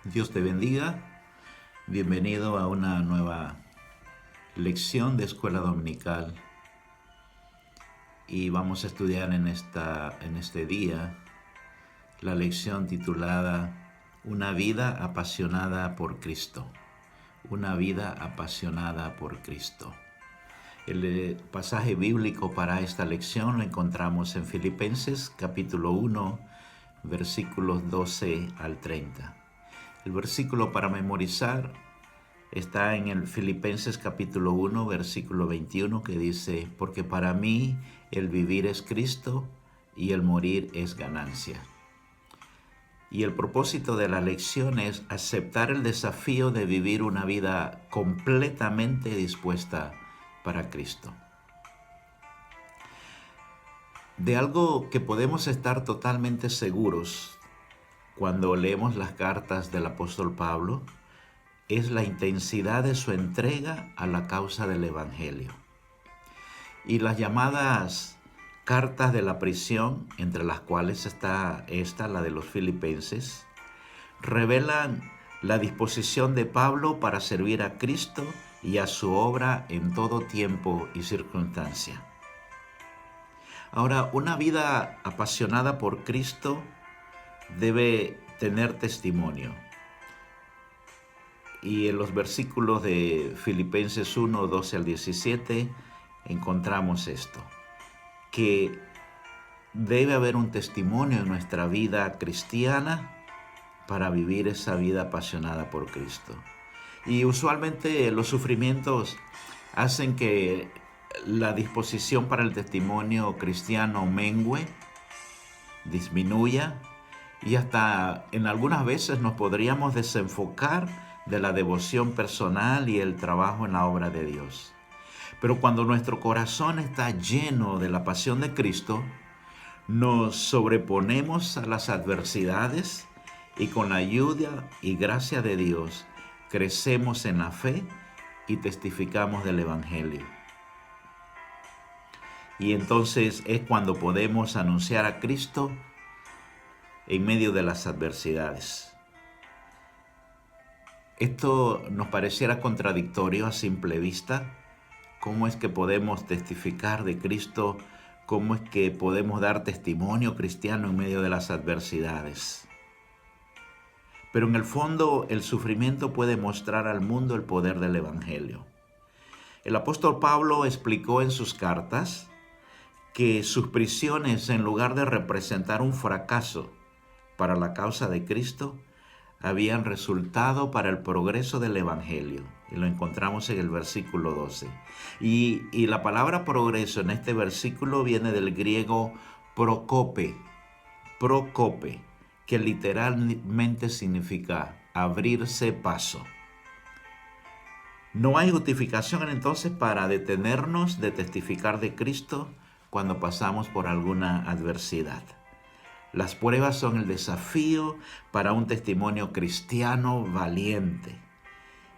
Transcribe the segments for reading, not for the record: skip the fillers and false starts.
Dios te bendiga. Bienvenido a una nueva lección de Escuela Dominical. Y vamos a estudiar en este día la lección titulada Una vida apasionada por Cristo. Una vida apasionada por Cristo. El pasaje bíblico para esta lección lo encontramos en Filipenses capítulo 1, versículos 12 al 30. El versículo para memorizar está en el Filipenses capítulo 1, versículo 21, que dice: porque para mí el vivir es Cristo y el morir es ganancia. Y el propósito de la lección es aceptar el desafío de vivir una vida completamente dispuesta para Cristo. De algo que podemos estar totalmente seguros cuando leemos las cartas del apóstol Pablo es la intensidad de su entrega a la causa del Evangelio. Y las llamadas cartas de la prisión, entre las cuales está esta, la de los Filipenses, revelan la disposición de Pablo para servir a Cristo y a su obra en todo tiempo y circunstancia. Ahora, una vida apasionada por Cristo debe tener testimonio. Y en los versículos de Filipenses 1, 12 al 17 encontramos esto, que debe haber un testimonio en nuestra vida cristiana para vivir esa vida apasionada por Cristo. Y usualmente los sufrimientos hacen que la disposición para el testimonio cristiano mengue, disminuya, y hasta en algunas veces nos podríamos desenfocar de la devoción personal y el trabajo en la obra de Dios. Pero cuando nuestro corazón está lleno de la pasión de Cristo, nos sobreponemos a las adversidades y con la ayuda y gracia de Dios crecemos en la fe y testificamos del Evangelio. Y entonces es cuando podemos anunciar a Cristo en medio de las adversidades. Esto nos pareciera contradictorio a simple vista. ¿Cómo es que podemos testificar de Cristo? ¿Cómo es que podemos dar testimonio cristiano en medio de las adversidades? Pero en el fondo, el sufrimiento puede mostrar al mundo el poder del Evangelio. El apóstol Pablo explicó en sus cartas que sus prisiones, en lugar de representar un fracaso para la causa de Cristo, habían resultado para el progreso del Evangelio. Y lo encontramos en el versículo 12. Y la palabra progreso en este versículo viene del griego prokope, que literalmente significa abrirse paso. No hay justificación entonces para detenernos de testificar de Cristo cuando pasamos por alguna adversidad. Las pruebas son el desafío para un testimonio cristiano valiente.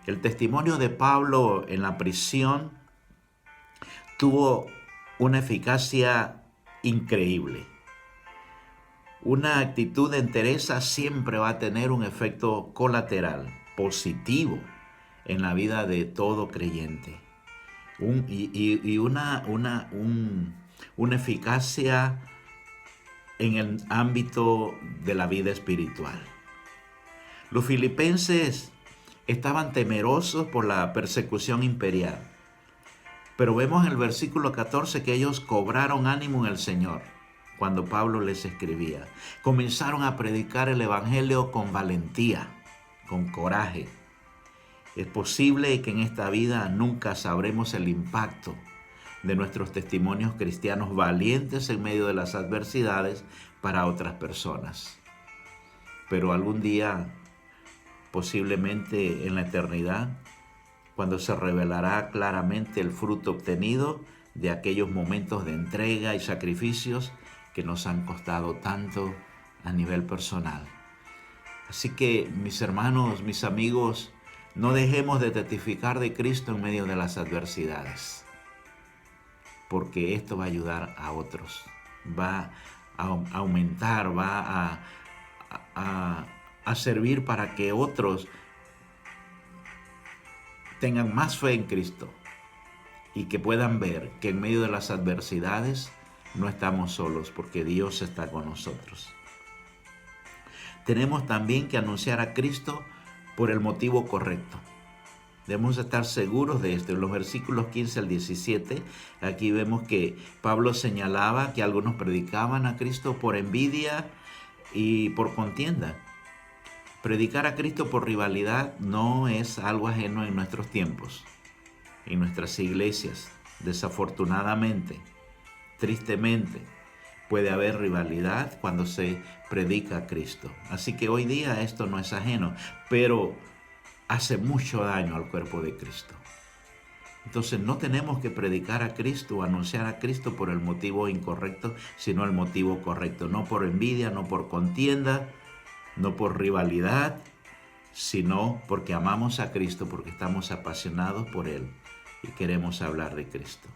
El testimonio de Pablo en la prisión tuvo una eficacia increíble. Una actitud de entereza siempre va a tener un efecto colateral, positivo, en la vida de todo creyente. Una eficacia en el ámbito de la vida espiritual. Los filipenses estaban temerosos por la persecución imperial, pero vemos en el versículo 14 que ellos cobraron ánimo en el Señor cuando Pablo les escribía. Comenzaron a predicar el Evangelio con valentía, con coraje. Es posible que en esta vida nunca sabremos el impacto de nuestros testimonios cristianos valientes en medio de las adversidades para otras personas. Pero algún día, posiblemente en la eternidad, cuando se revelará claramente el fruto obtenido de aquellos momentos de entrega y sacrificios que nos han costado tanto a nivel personal. Así que, mis hermanos, mis amigos, no dejemos de testificar de Cristo en medio de las adversidades, porque esto va a ayudar a otros, va a aumentar, va a a servir para que otros tengan más fe en Cristo y que puedan ver que en medio de las adversidades no estamos solos, porque Dios está con nosotros. Tenemos también que anunciar a Cristo por el motivo correcto. Debemos estar seguros de esto. En los versículos 15 al 17, aquí vemos que Pablo señalaba que algunos predicaban a Cristo por envidia y por contienda. Predicar a Cristo por rivalidad no es algo ajeno en nuestros tiempos, en nuestras iglesias. Desafortunadamente, tristemente, puede haber rivalidad cuando se predica a Cristo. Así que hoy día esto no es ajeno, pero hace mucho daño al cuerpo de Cristo. Entonces no tenemos que predicar a Cristo o anunciar a Cristo por el motivo incorrecto, sino el motivo correcto. No por envidia, no por contienda, no por rivalidad, sino porque amamos a Cristo, porque estamos apasionados por Él y queremos hablar de Cristo,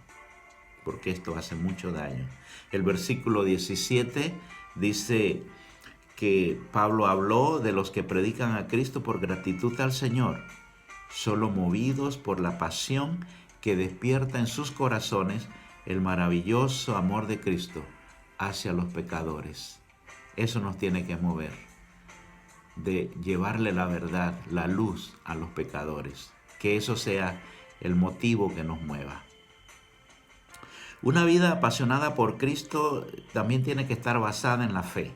porque esto hace mucho daño. El versículo 17 dice que Pablo habló de los que predican a Cristo por gratitud al Señor, solo movidos por la pasión que despierta en sus corazones el maravilloso amor de Cristo hacia los pecadores. Eso nos tiene que mover, de llevarle la verdad, la luz a los pecadores. Que eso sea el motivo que nos mueva. Una vida apasionada por Cristo también tiene que estar basada en la fe.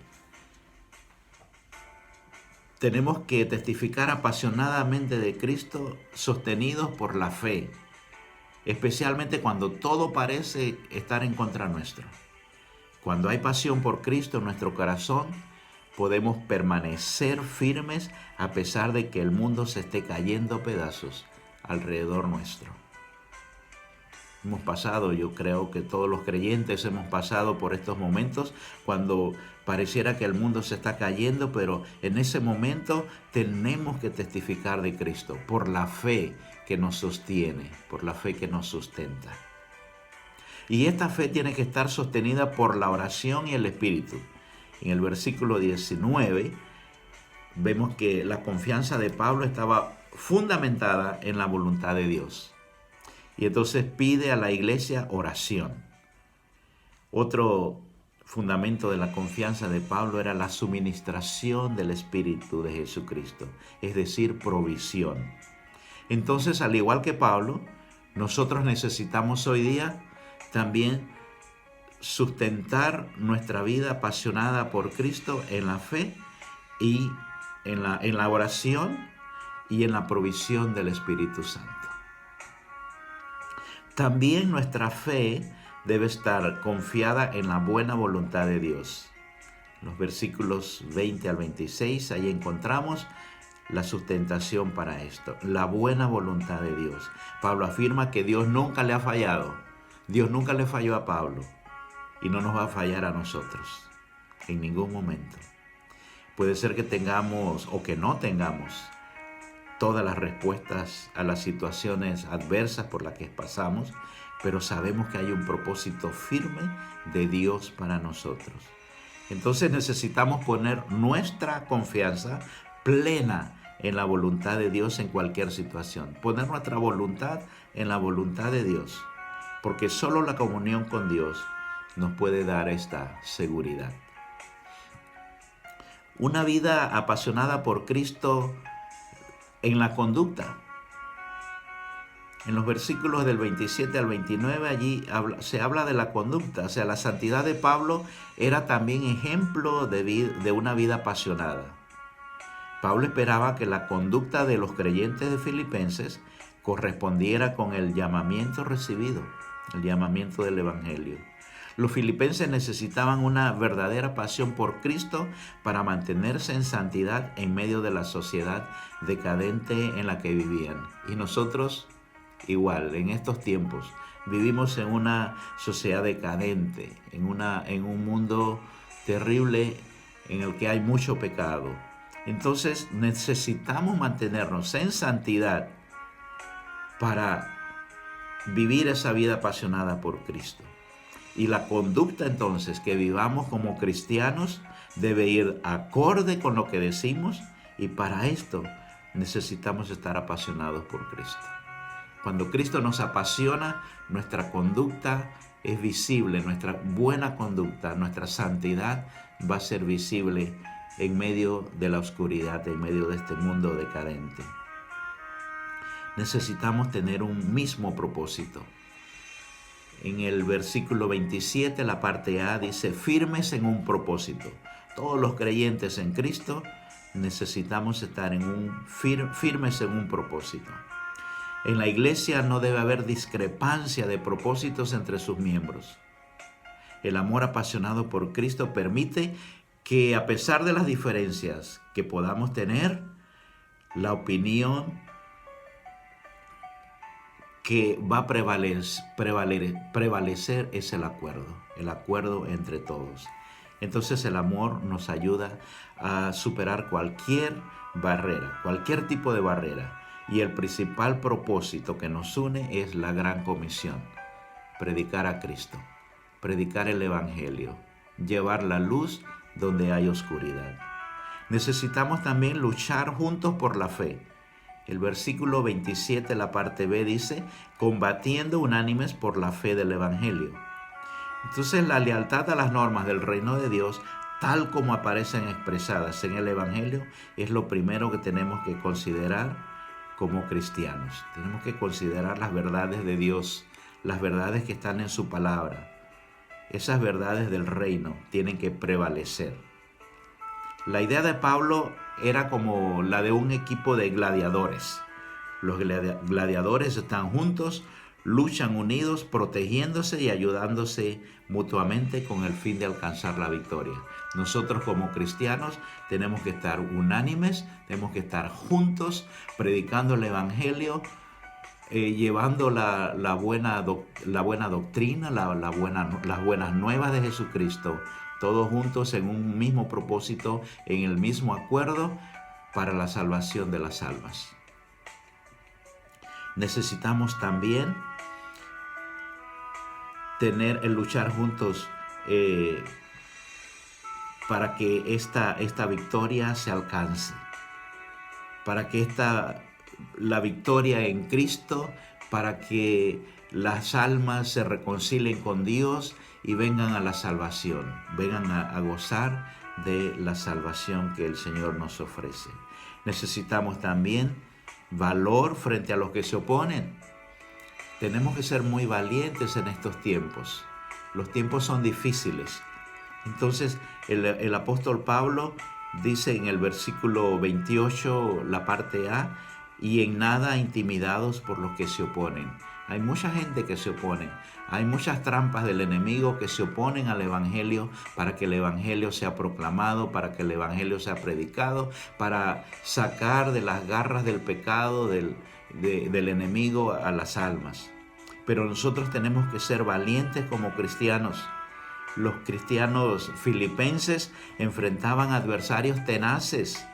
Tenemos que testificar apasionadamente de Cristo sostenidos por la fe, especialmente cuando todo parece estar en contra nuestro. Cuando hay pasión por Cristo en nuestro corazón, podemos permanecer firmes a pesar de que el mundo se esté cayendo a pedazos alrededor nuestro. Hemos pasado, yo creo que todos los creyentes hemos pasado por estos momentos cuando pareciera que el mundo se está cayendo, pero en ese momento tenemos que testificar de Cristo por la fe que nos sostiene, por la fe que nos sustenta. Y esta fe tiene que estar sostenida por la oración y el Espíritu. En el versículo 19 vemos que la confianza de Pablo estaba fundamentada en la voluntad de Dios. Y entonces pide a la iglesia oración. Otro fundamento de la confianza de Pablo era la suministración del Espíritu de Jesucristo, es decir, provisión. Entonces, al igual que Pablo, nosotros necesitamos hoy día también sustentar nuestra vida apasionada por Cristo en la fe y en la oración y en la provisión del Espíritu Santo. También nuestra fe debe estar confiada en la buena voluntad de Dios. En los versículos 20 al 26, ahí encontramos la sustentación para esto, la buena voluntad de Dios. Pablo afirma que Dios nunca le ha fallado. Dios nunca le falló a Pablo y no nos va a fallar a nosotros en ningún momento. Puede ser que tengamos o que no tengamos todas las respuestas a las situaciones adversas por las que pasamos, pero sabemos que hay un propósito firme de Dios para nosotros. Entonces necesitamos poner nuestra confianza plena en la voluntad de Dios en cualquier situación. Poner nuestra voluntad en la voluntad de Dios, porque solo la comunión con Dios nos puede dar esta seguridad. Una vida apasionada por Cristo en la conducta. En los versículos del 27 al 29 allí se habla de la conducta. O sea, la santidad de Pablo era también ejemplo de una vida apasionada. Pablo esperaba que la conducta de los creyentes de Filipenses correspondiera con el llamamiento recibido, el llamamiento del Evangelio. Los filipenses necesitaban una verdadera pasión por Cristo para mantenerse en santidad en medio de la sociedad decadente en la que vivían. Y nosotros, igual, en estos tiempos, vivimos en una sociedad decadente, en un mundo terrible en el que hay mucho pecado. Entonces necesitamos mantenernos en santidad para vivir esa vida apasionada por Cristo. Y la conducta entonces que vivamos como cristianos debe ir acorde con lo que decimos Y para esto necesitamos estar apasionados por Cristo. Cuando Cristo nos apasiona, nuestra conducta es visible, nuestra buena conducta, nuestra santidad va a ser visible en medio de la oscuridad, en medio de este mundo decadente. Necesitamos tener un mismo propósito. En el versículo 27, la parte A dice, firmes en un propósito. Todos los creyentes en Cristo necesitamos estar firmes en un propósito. En la iglesia no debe haber discrepancia de propósitos entre sus miembros. El amor apasionado por Cristo permite que, a pesar de las diferencias que podamos tener, la opinión que va a prevalecer es el acuerdo entre todos. Entonces el amor nos ayuda a superar cualquier barrera, cualquier tipo de barrera. Y el principal propósito que nos une es la gran comisión: predicar a Cristo, predicar el Evangelio, llevar la luz donde hay oscuridad. Necesitamos también luchar juntos por la fe. El versículo 27, la parte B, dice, combatiendo unánimes por la fe del Evangelio. Entonces la lealtad a las normas del reino de Dios, tal como aparecen expresadas en el Evangelio, es lo primero que tenemos que considerar como cristianos. Tenemos que considerar las verdades de Dios, las verdades que están en su palabra. Esas verdades del reino tienen que prevalecer. La idea de Pablo era como la de un equipo de gladiadores. Los gladiadores están juntos, luchan unidos, protegiéndose y ayudándose mutuamente con el fin de alcanzar la victoria. Nosotros como cristianos tenemos que estar unánimes, tenemos que estar juntos, predicando el Evangelio, llevando la buena doctrina, las buenas nuevas de Jesucristo, todos juntos en un mismo propósito, en el mismo acuerdo para la salvación de las almas. Necesitamos también luchar juntos para que esta victoria se alcance, para que la victoria en Cristo, para que las almas se reconcilien con Dios y vengan a la salvación, vengan a gozar de la salvación que el Señor nos ofrece. Necesitamos también valor frente a los que se oponen. Tenemos que ser muy valientes en estos tiempos. Los tiempos son difíciles. Entonces el apóstol Pablo dice en el versículo 28, la parte A, y en nada intimidados por los que se oponen. Hay mucha gente que se opone. Hay muchas trampas del enemigo que se oponen al Evangelio para que el Evangelio sea proclamado, para que el Evangelio sea predicado, para sacar de las garras del pecado del enemigo a las almas. Pero nosotros tenemos que ser valientes como cristianos. Los cristianos filipenses enfrentaban adversarios tenaces,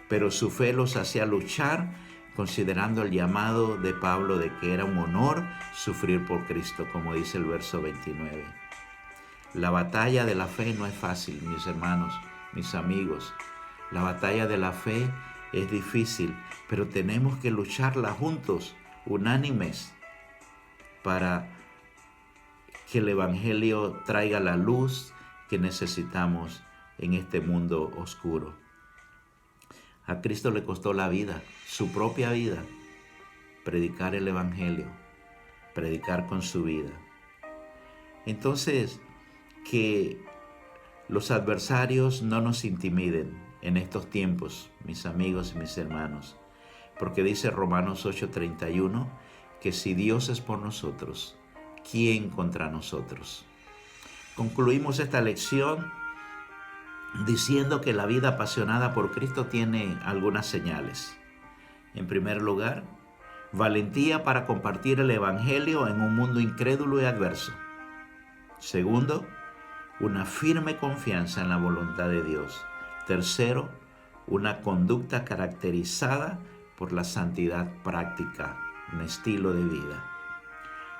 pero su fe los hacía luchar, considerando el llamado de Pablo de que era un honor sufrir por Cristo, como dice el verso 29. La batalla de la fe no es fácil, mis hermanos, mis amigos. La batalla de la fe es difícil, pero tenemos que lucharla juntos, unánimes, para que el Evangelio traiga la luz que necesitamos en este mundo oscuro. A Cristo le costó la vida, su propia vida, predicar el Evangelio, predicar con su vida. Entonces, que los adversarios no nos intimiden en estos tiempos, mis amigos y mis hermanos, porque dice Romanos 8:31 que si Dios es por nosotros, ¿quién contra nosotros? Concluimos esta lección diciendo que la vida apasionada por Cristo tiene algunas señales. En primer lugar, valentía para compartir el Evangelio en un mundo incrédulo y adverso. Segundo, una firme confianza en la voluntad de Dios. Tercero, una conducta caracterizada por la santidad práctica, un estilo de vida.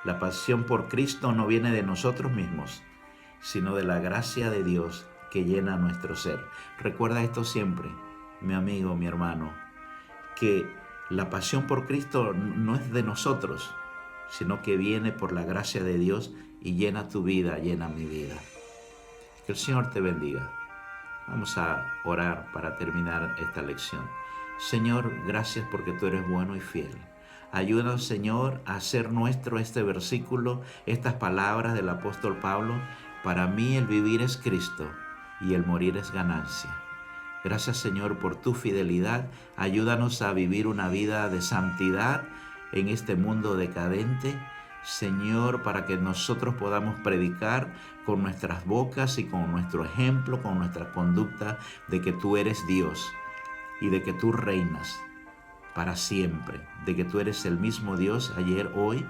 La pasión por Cristo no viene de nosotros mismos, sino de la gracia de Dios que llena nuestro ser. Recuerda esto siempre. mi amigo, mi hermano, que la pasión por Cristo no es de nosotros, sino que viene por la gracia de Dios y llena tu vida, llena mi vida. Que el Señor te bendiga. Vamos a orar para terminar esta lección. Señor, gracias porque tú eres bueno y fiel. Ayúdanos, Señor, a hacer nuestro este versículo, estas palabras del apóstol Pablo. Para mí el vivir es Cristo y el morir es ganancia. Gracias, Señor, por tu fidelidad. Ayúdanos a vivir una vida de santidad en este mundo decadente, Señor, para que nosotros podamos predicar con nuestras bocas y con nuestro ejemplo, con nuestra conducta, de que tú eres Dios y de que tú reinas para siempre, de que tú eres el mismo Dios ayer, hoy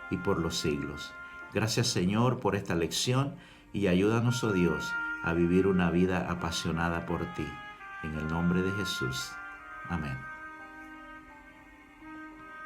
y por los siglos. Gracias, Señor, por esta lección y ayúdanos, oh Dios, a vivir una vida apasionada por ti. En el nombre de Jesús. Amén.